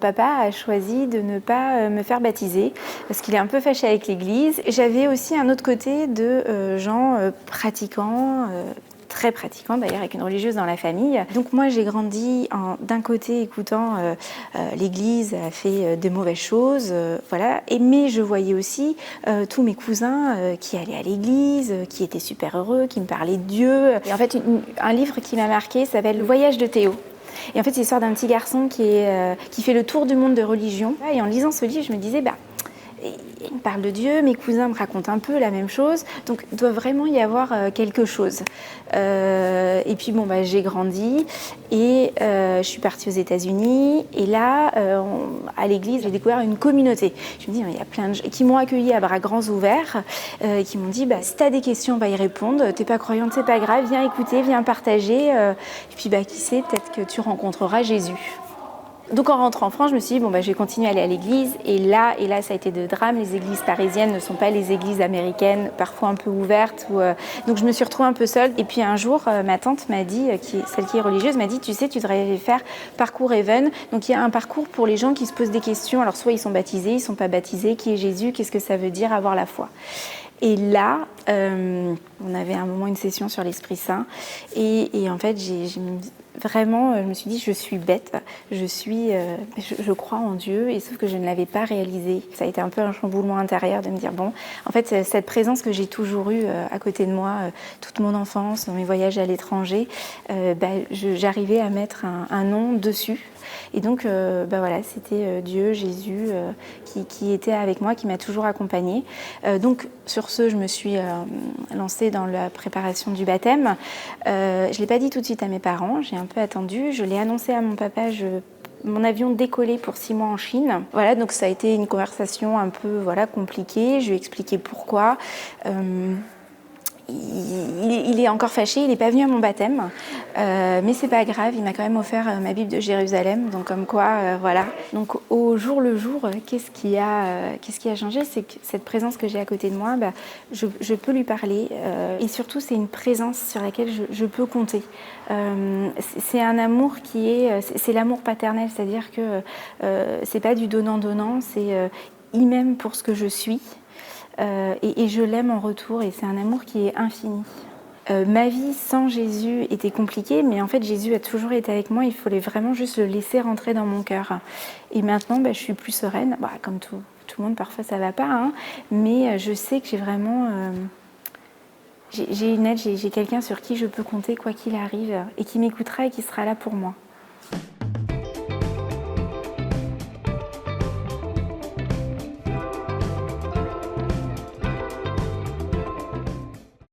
papa a choisi de ne pas me faire baptiser parce qu'il est un peu fâché avec l'Église. J'avais aussi un autre côté de gens pratiquants, très pratiquants d'ailleurs, avec une religieuse dans la famille. Donc moi j'ai grandi d'un côté écoutant l'Église a fait de mauvaises choses, voilà. Mais je voyais aussi tous mes cousins qui allaient à l'Église, qui étaient super heureux, qui me parlaient de Dieu. Et en fait un livre qui m'a marqué s'appelle Le voyage de Théo. Et en fait c'est l'histoire d'un petit garçon qui fait le tour du monde de religion. Et en lisant ce livre je me disais il me parle de Dieu, mes cousins me racontent un peu la même chose, donc il doit vraiment y avoir quelque chose. Et puis j'ai grandi et je suis partie aux États-Unis et là, à l'église, j'ai découvert une communauté. Je me dis, il y a plein de gens qui m'ont accueillie à bras grands ouverts, qui m'ont dit, si tu as des questions, on va y répondre, t'es pas croyante, c'est pas grave, viens écouter, viens partager, et puis qui sait, peut-être que tu rencontreras Jésus. Donc en rentrant en France, je me suis dit, je vais continuer à aller à l'église. Et là, ça a été de drame. Les églises parisiennes ne sont pas les églises américaines, parfois un peu ouvertes. Donc je me suis retrouvée un peu seule. Et puis un jour, ma tante m'a dit, celle qui est religieuse, m'a dit, tu sais, tu devrais faire Parcours Even. Donc il y a un parcours pour les gens qui se posent des questions. Alors soit ils sont baptisés, ils ne sont pas baptisés. Qui est Jésus? Qu'est-ce que ça veut dire avoir la foi? Et là, on avait un moment une session sur l'Esprit Saint. Et en fait, vraiment, je me suis dit, je suis bête, je crois en Dieu, et sauf que je ne l'avais pas réalisé. Ça a été un peu un chamboulement intérieur de me dire, en fait, cette présence que j'ai toujours eue à côté de moi, toute mon enfance, dans mes voyages à l'étranger, j'arrivais à mettre un nom dessus. Et donc, c'était Dieu, Jésus, qui était avec moi, qui m'a toujours accompagnée. Donc, sur ce, je me suis lancée dans la préparation du baptême. Je ne l'ai pas dit tout de suite à mes parents, j'ai un peu attendu. Je l'ai annoncé à mon papa, mon avion décollait pour 6 mois en Chine. Voilà, donc ça a été une conversation un peu compliquée. Je lui ai expliqué pourquoi. Il est encore fâché, il n'est pas venu à mon baptême, mais c'est pas grave, il m'a quand même offert ma Bible de Jérusalem, donc comme quoi, voilà. Donc au jour le jour, qu'est-ce qui a changé, c'est que cette présence que j'ai à côté de moi, je peux lui parler, et surtout c'est une présence sur laquelle je peux compter. C'est un amour c'est l'amour paternel, c'est-à-dire que c'est pas du donnant-donnant, c'est il m'aime pour ce que je suis. Et je l'aime en retour, et c'est un amour qui est infini. Ma vie sans Jésus était compliquée, mais en fait Jésus a toujours été avec moi, il fallait vraiment juste le laisser rentrer dans mon cœur. Et maintenant je suis plus sereine, comme tout le monde parfois ça va pas, hein, mais je sais que j'ai vraiment... j'ai une aide, j'ai quelqu'un sur qui je peux compter quoi qu'il arrive, et qui m'écoutera et qui sera là pour moi.